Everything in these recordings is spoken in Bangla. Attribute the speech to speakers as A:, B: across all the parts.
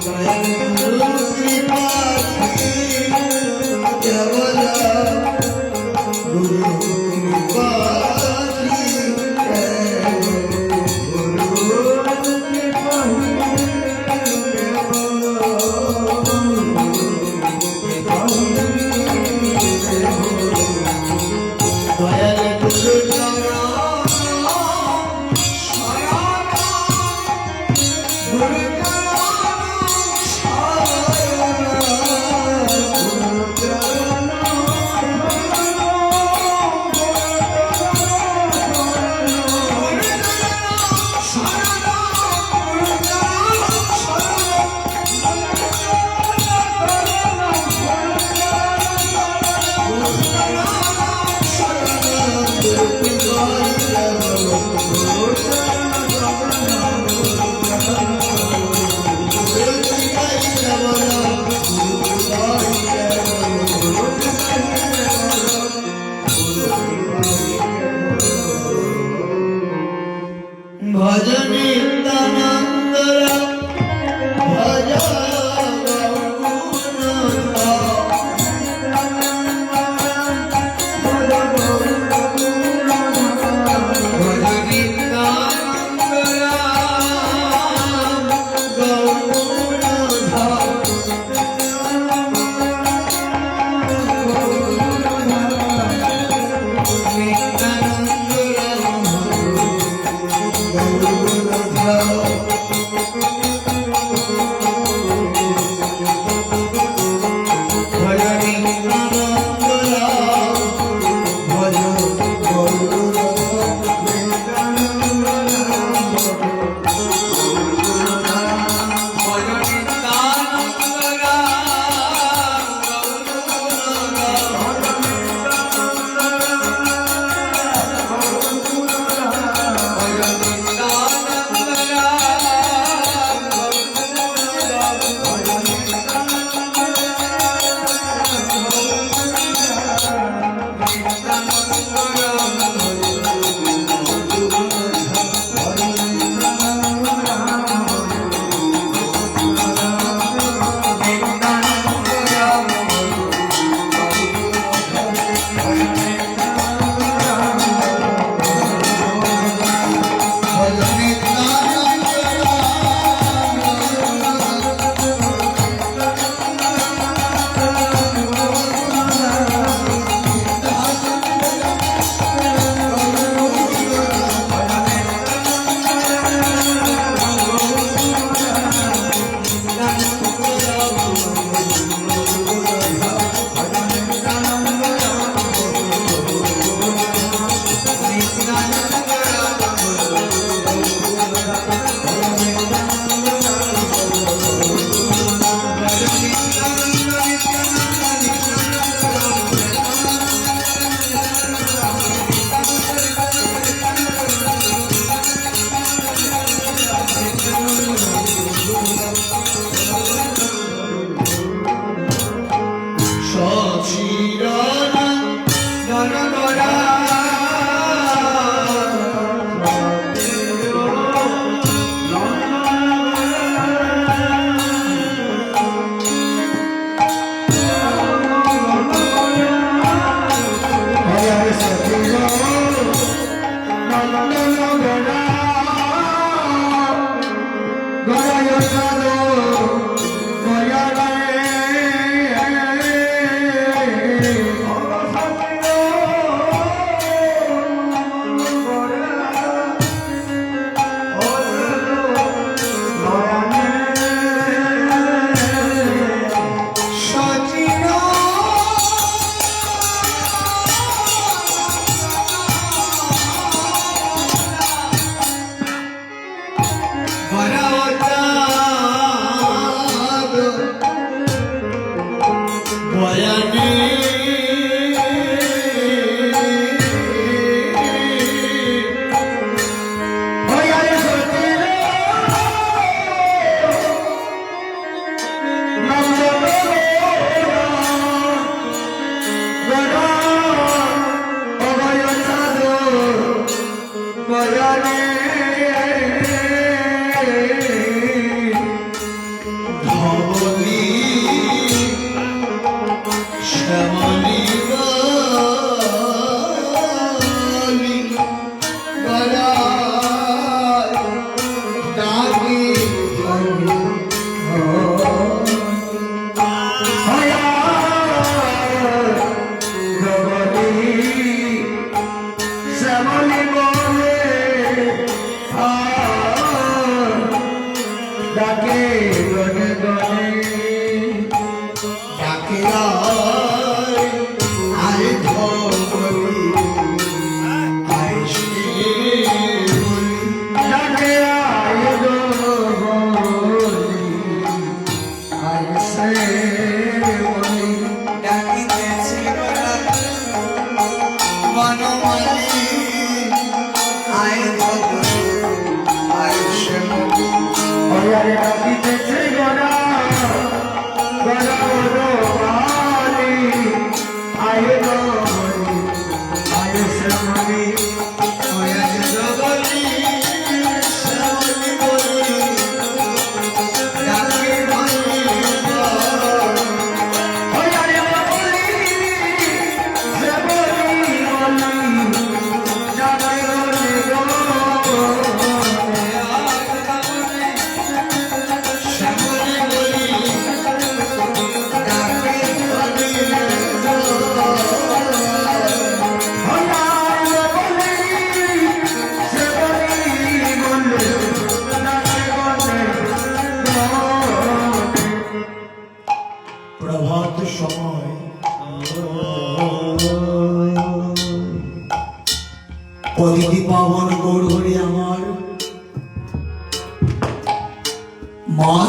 A: Jai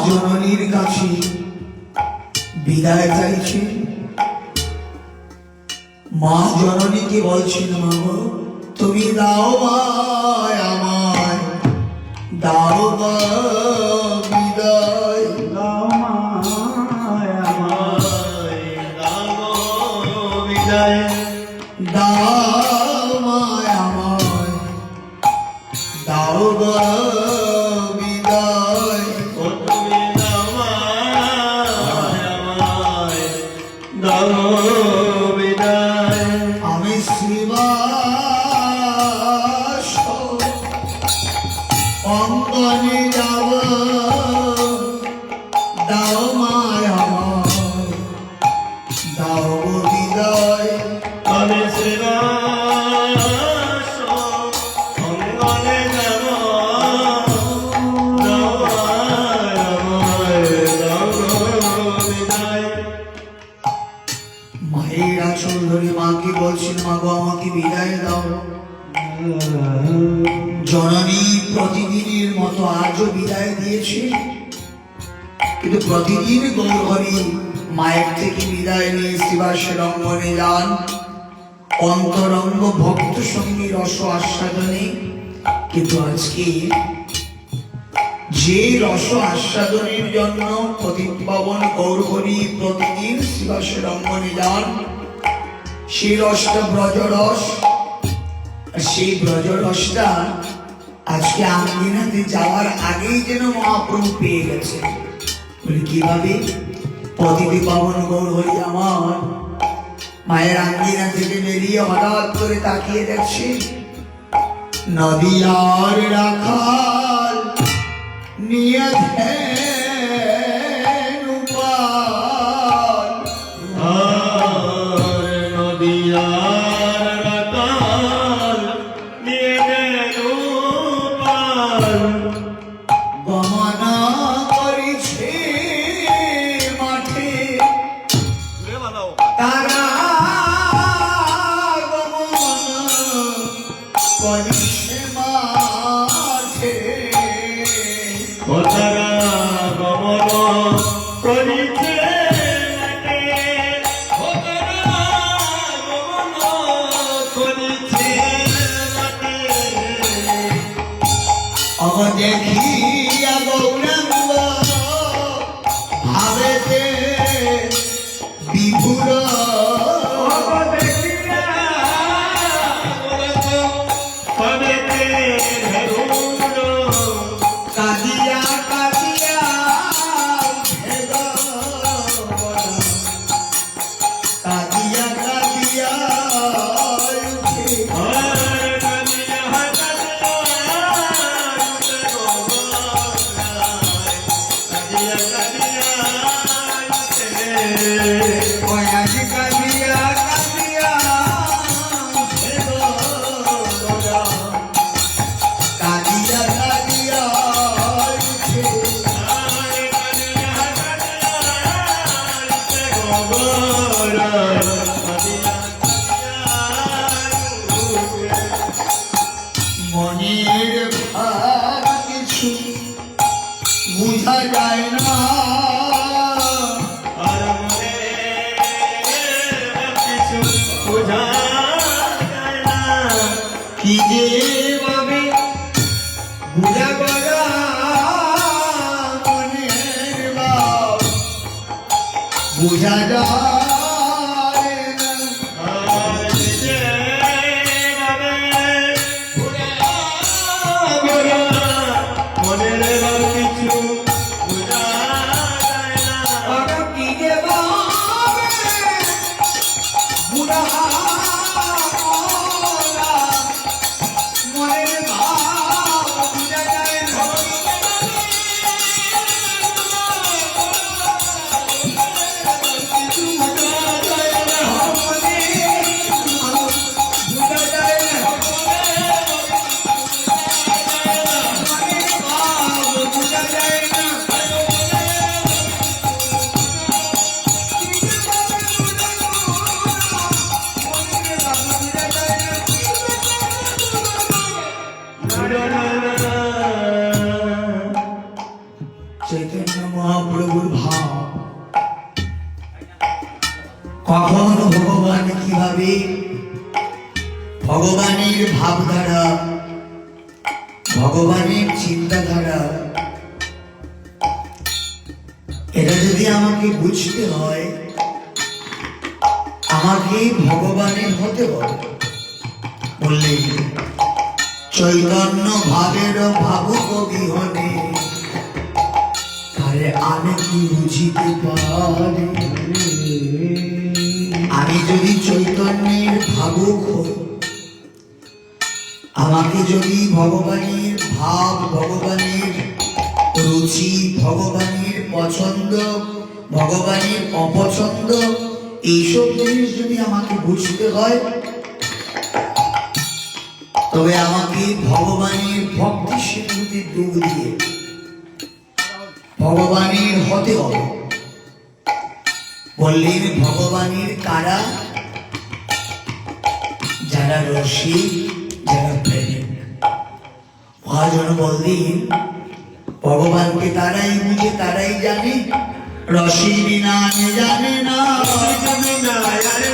A: জননীর কাছে বিদায় চাইছে। মা জননীকে বলছেন, মা গো তুমি দাও মায় আমায়, দাও মা বিদায়,
B: দাও মায় আমায়, দাও বিদায়,
A: দাও মায় আমায়, দাও গো বিদায়।
B: ও তুমি দাও মায় আমায়, দাও বিদায়।
A: আমি শ্রীবাস অঙ্গনে যাব, দাও মায় আমায়, দাও গো বিদায়।
B: আমি শ্রীবাস অঙ্গনে যাব, দাও মায় আমায়, দাও বিদায়।
A: মায়ের আঁচল ধরে মাকে বলছেন, মা গো আমাকে বিদায় দাও। জননী প্রতিদিনের মতো আজও বিদায় দিয়েছে, কিন্তু প্রতিদিন গৌরহরি মায়ের থেকে বিদায় নিয়ে শ্রীবাসের অঙ্গনে যান অন্তরঙ্গ ভক্ত সঙ্গী রস আস্বাদনে। কিন্তু আজকে যে রস আস্বাদনের জন্য পতিতপাবন গৌরহরি প্রতিদিন শ্রীবাসের অঙ্গনে যান, সেই রসটা ব্রজরস। আর সেই ব্রজরসটা আজকে আঙ্গিনাতে যাওয়ার আগেই যেন মহাপ্রভু পেয়ে গেছে। বলি কিভাবে? পতিতপাবন গৌরহরি আমার মায়ের আঙ্গিনা থেকে বেরিয়ে হঠাৎ করে তাকিয়ে দেখছে, নদিয়ার রাখাল নিয়ে ধেনুপাল,
B: নদিয়ার রাখাল নিয়ে ধেনুপাল,
A: গমনা করিছে মাঠে তারা, গমনা করিছে মাঠে,
B: তারা গমন করিছে মাঠে, তারা গমন করিছে মাঠে।
A: অব দেখিয়া গৌরাঙ্গ ভাবেতে বিভুর, কাঁদিয়া কাঁদিয়া উঠে গগন, কাঁদিয়া কাঁদিয়া উঠে। কয়াজি কাঁদিয়া কাঁদিয়া উঠে গগন, কাঁদিয়া কাঁদিয়া উঠে। মনের ভাব কিছু বুঝা যায় না, কি যে ভাবে বুঝা করা মনের ভাব বুঝা যায় না।
B: মনের কিছু বুঝা যায় না,
A: কি যে ভাবে বুঝা মনের ভাব বুঝা যায় না। কিছু মহাপ্রভুর ভাব। কখন ভগবান কিভাবে ভগবানের ভাবধারা, ভগবানের চিন্তাধারা, এটা যদি আমাকে বুঝতে হয়, আমাকে ভগবানের হতে হবে। বললে চৈতন্য ভাবের ভাবুক বিহনে, আরে আমি কি বুঝিতে পারি? আমি যদি চৈতন্যের ভাবুক হই, আমাকে যদি ভগবানের ভাব, ভগবানের রুচি, ভগবানের পছন্দ, ভগবানের অপছন্দ, এইসব জিনিস যদি আমাকে বুঝতে হয়, তবে আমাকে ভগবানের ভক্তি সিন্ধুতে ডুব দিয়ে ভগবানের হতে হবে। বললেন ভগবানের কারা? যারা রসিক, যারা প্রেমিক। মহাজন বললেন ভগবানকে তারাই বুঝে, তারাই জানে। রসিক বিনা জানে না, রসিক বিনা জানে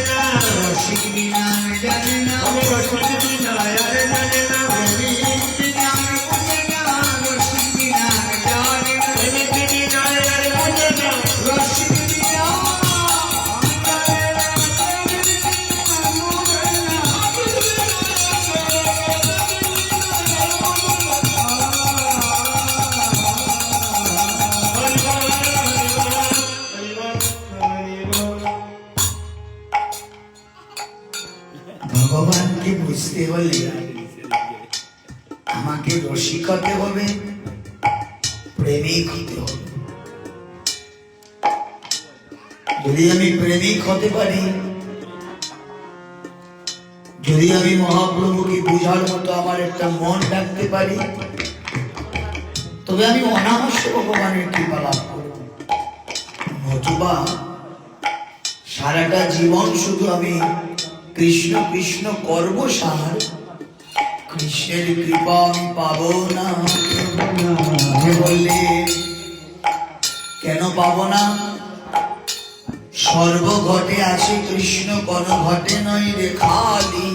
A: না, রসিক বিনা জানে না, রসিক বিনা জানে না, প্রেমিক বিনা বুঝে না, রসিক বিনা জানে না, প্রেমিক বিনা বুঝে না, রসিক বিনা জানে না, প্রেমিক ভগবানকে বুঝতে হলে আমাকে রসিক হতে হবে, প্রেমিক হতে হবে। যদি আমি প্রেমিক হতে পারি, যদি আমি মহাপ্রভুকে বুঝার মতো আমার একটা মন রাখতে পারি, তবে আমি অনাবশ্য ভগবানের কৃপা লাভ করব। নতুবা সারাটা জীবন শুধু আমি কৃষ্ণ কৃষ্ণ করব, সার কৃষ্ণের কৃপা আমি পাবো না। বললে কেন পাবো না? সর্বঘটে আছে কৃষ্ণ, কোন ঘটে নয় রে খালি।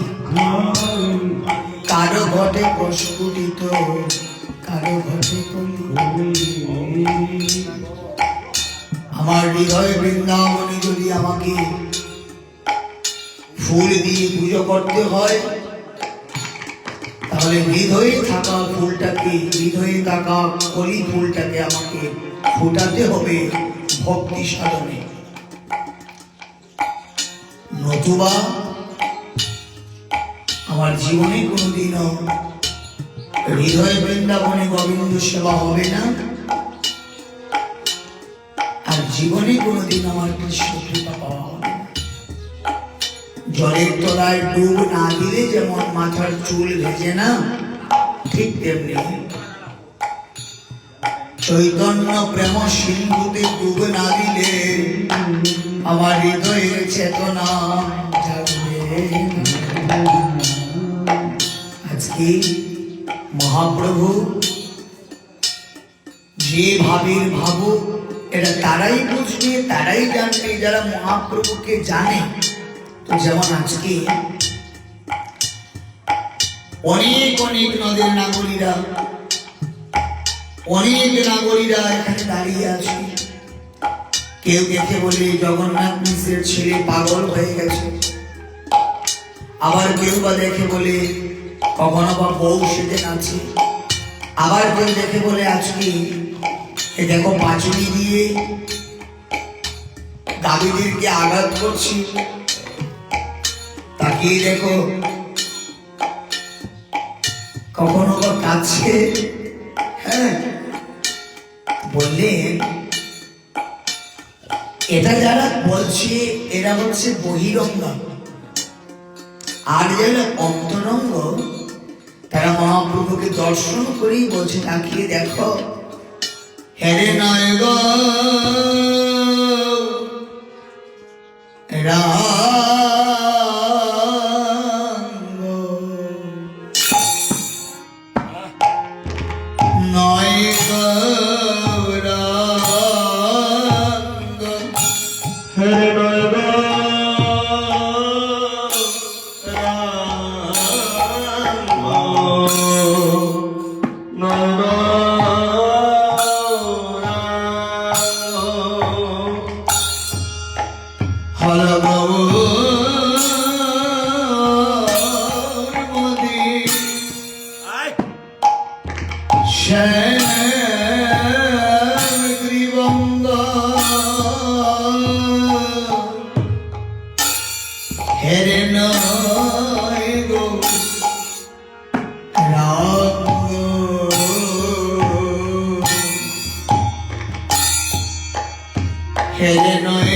A: কারো ঘটে প্রস্ফুটিত, কারো ঘটে আমার হৃদয় বৃন্দাবনে যদি আমাকে ফুল দিয়ে পুজো করতে হয়, তাহলে হৃদয়ে থাকা ফুলটাকে, হৃদয়ে থাকা কলি ফুলটাকে আমাকে ফোটাতে হবে ভক্তি সাধনে। নতুবা আমার জীবনে কোনোদিনও হৃদয় বৃন্দাবনে গোবিন্দ সেবা হবে না, আর জীবনে কোনোদিন আমার কৃষ্ণ কৃপা পাওয়া হবে না। জলের তলায় ডুব না দিলে যেমন মাথার চুল ভেজে না, ঠিক তেমনি চৈতন্য প্রেম সিন্ধুতে ডুব না দিলে আমার হৃদয়ের চেতনা জাগবে। আজকে মহাপ্রভু যে ভাবের ভাবুক, এটা তারাই বুঝবে, তারাই জানবে যারা মহাপ্রভুকে জানে। তো যেমন আজকে অনেক অনেক নদের নাগরীরা, অনেক নাগরীরা এখানে দাঁড়িয়ে আছে। কেউ দেখে বলে জগন্নাথ মিশ্রের ছেলে পাগল হয়ে গেছে, আবার কেউ বা দেখে বলে কখনো বা বউ সেজে নাচে, আবার কেউ দেখে বলে আজকে দেখো পাঁচুনি দিয়ে দাবিদেরকে আঘাত করছি, তাকিয়ে দেখো কখনো বা কাছে। হ্যাঁ, বললেন এটা যারা বলছে এরা হচ্ছে বহিরঙ্গ, আর যারা অন্তরঙ্গ তারা মহাপ্রভুকে দর্শন করেই বলছে তাকিয়ে দেখো। হেরে নয় গো নয় গো হল গৌরমতি শ্যাম ত্রিবঙ্গ হেরে নয় গো রাম হেরে নয়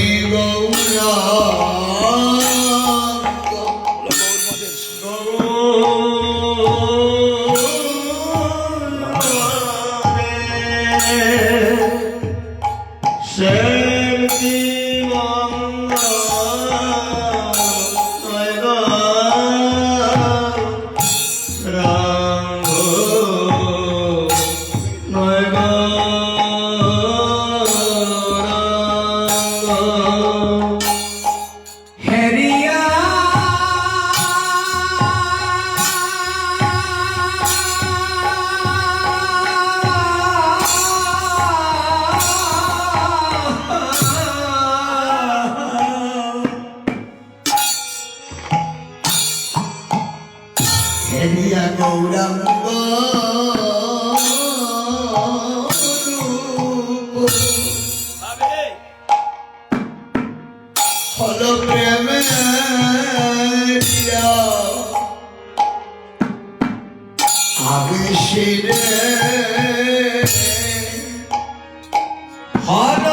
A: হেরিয়া গৌরাঙ্গ হল প্রেমে আবেশিরে হল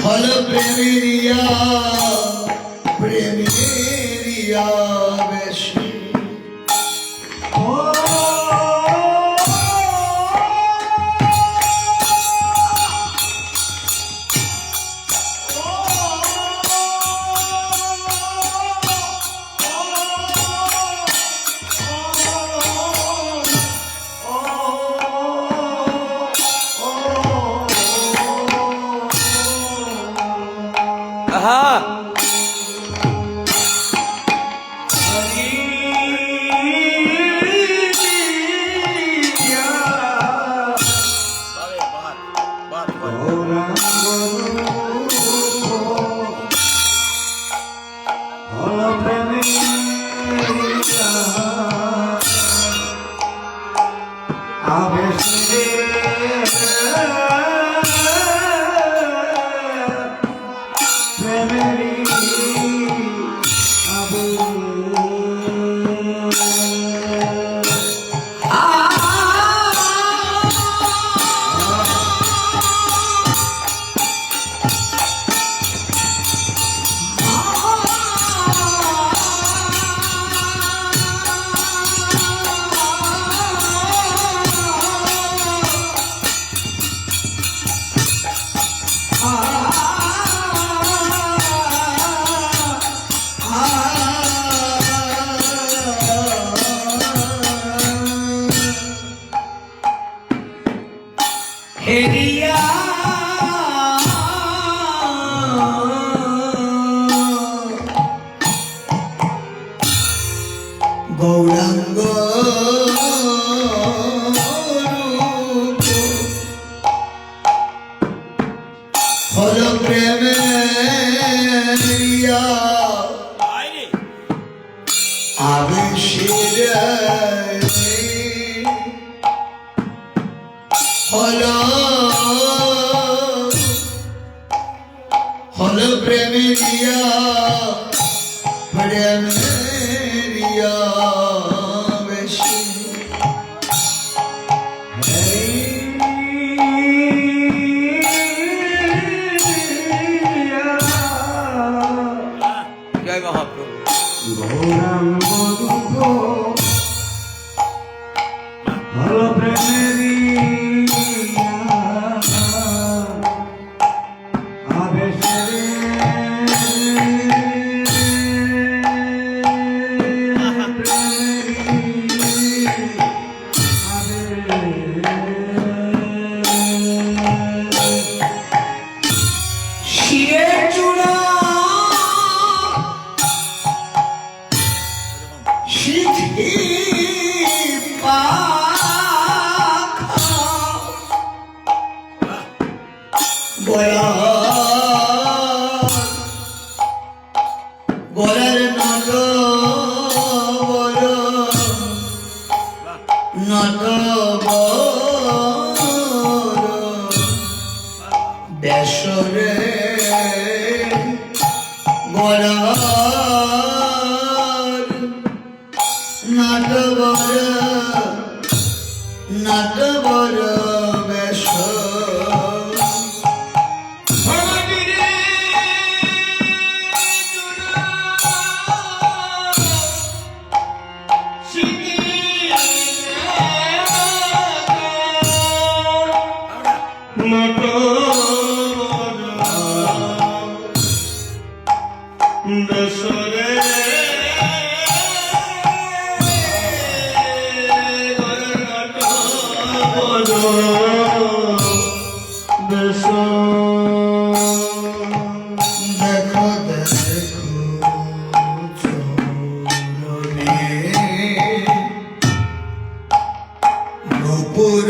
A: হল প্রেমিয়া প্রেমিয়া বেশি হেরিয়া গৌরাঙ্গ হল প্রেমে আবেশিরে হল প্রেমিয়া প্রেমিয়া বেশি
C: জয় মহাপ্রভু
B: গৌরাঙ্গ দুঃখ হল প্রেমেরিয়া আবেশরে
A: শিরের চূড়া সিঁথি পা দেশরে গড়ার নাটবর বেশ দেখো চরণে নুপুর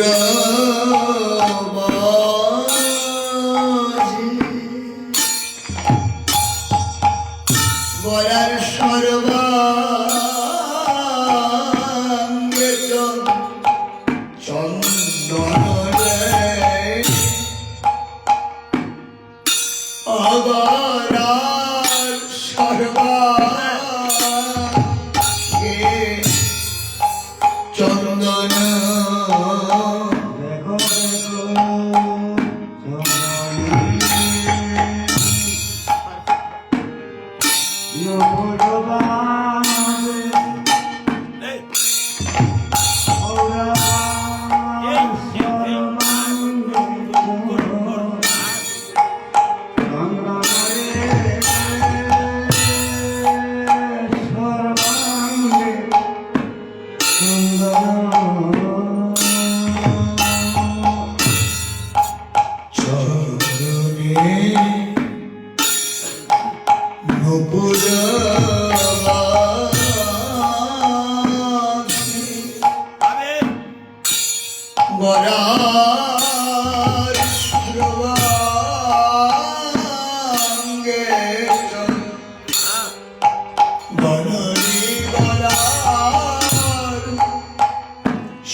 A: গলার সর্বাঙ্গে চন্দন অগরার সর্বাঙ্গে চন্দন
B: দেখো
A: গড়ার সর্বাঙ্গে বনরি গড়ার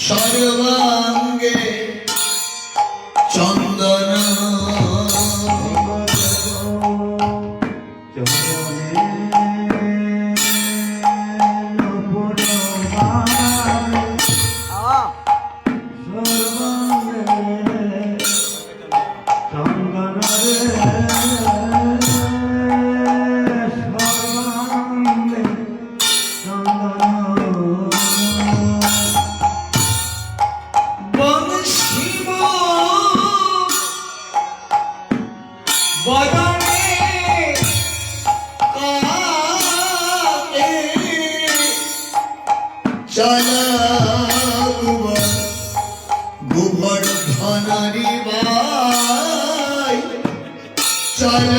A: সর্বাঙ্গে চন্দন বদনে কাকে চলাব গোবর্ধনারি ভাই চল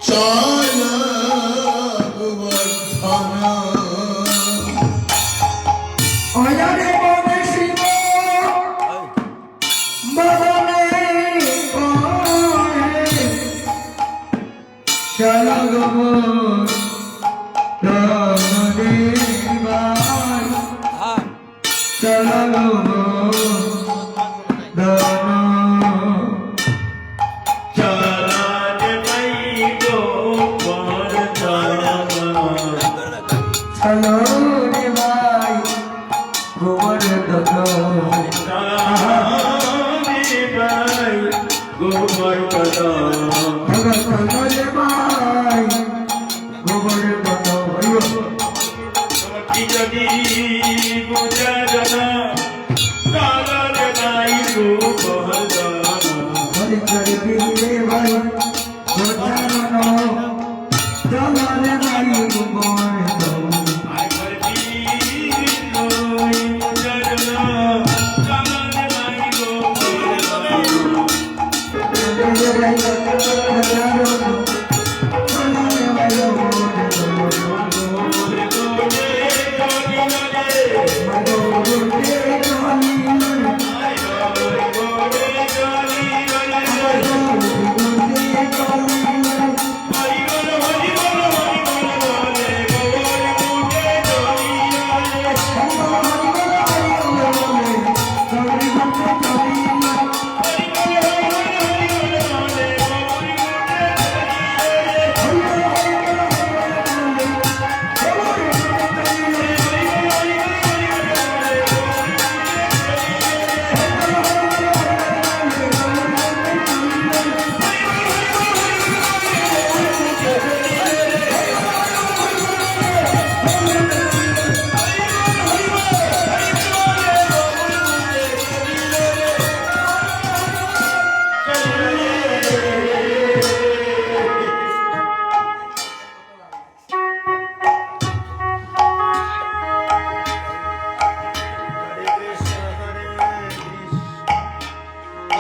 A: চল গোবর্ধন অজানে বনে শিব বদনে চল গোবর্ধনারি ভাই চল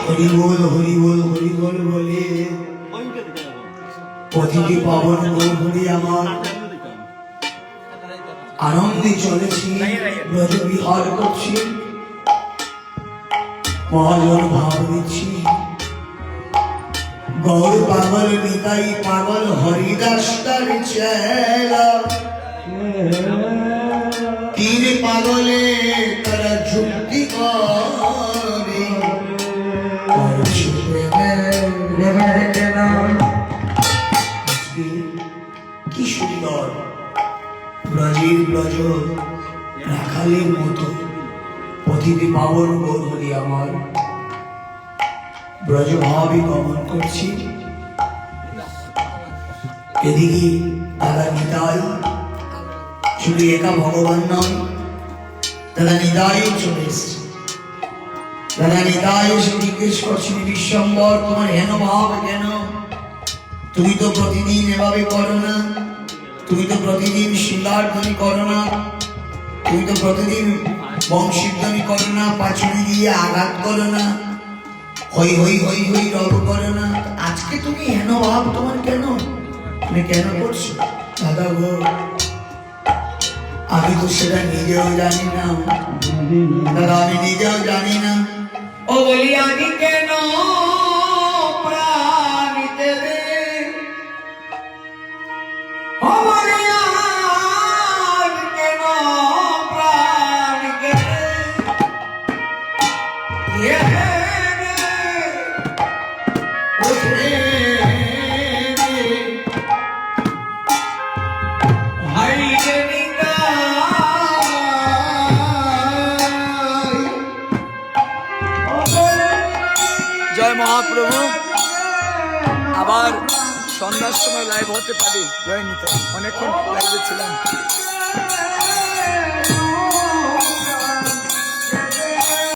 A: হরি বল হরি বল হরি বল বলে প্রতিটি পাবন গৌরী আমার আনন্দে চলেছি, ব্রজ বিহার করছি, মহাজন ভাব দিচ্ছি। গৌর পাগল নিতাই পাগল হরিদাস তার চেলা, তিন পাগলে তারা যুক্তি করে কি সুন্দর ব্রজের ব্রজ রাখালের মতো প্রতিটি পাবন গৌরী আমার ব্রজভাবে গমন করছি। এদিকে দাদা নিতাই শুধু একা ভগবান নয়, দাদা নিতাই চলে এসছে। দাদা নিতাই এসে জিজ্ঞেস করছেন, বিশ্বম্বর তোমার হেন ভাব কেন? তুমি তো প্রতিদিন এভাবে করো না, তুমি তো প্রতিদিন শিলার্ধনী করো না, তুমি তো প্রতিদিন বংশীধ্বনি করো না, পাঁচুরি দিয়ে আঘাত করো না, হই হই হই হই রব করো না, আজকে তুমি হেন ভাব তোমার কেন? তুমি কেন করছো? দাদা গো, আমি তো সেটা নিজেও জানি না দাদা, আমি নিজেও জানি না। ও বলি আমি কেন প্রাণ দেবে, ও বলি আমি কেন প্রাণ দেবে,
C: জয় মহাপ্রভু। আবার সন্ধ্যার সময় লাইভ হতে পারি। জয় নিতাই, অনেকক্ষণ লাইভে ছিলাম।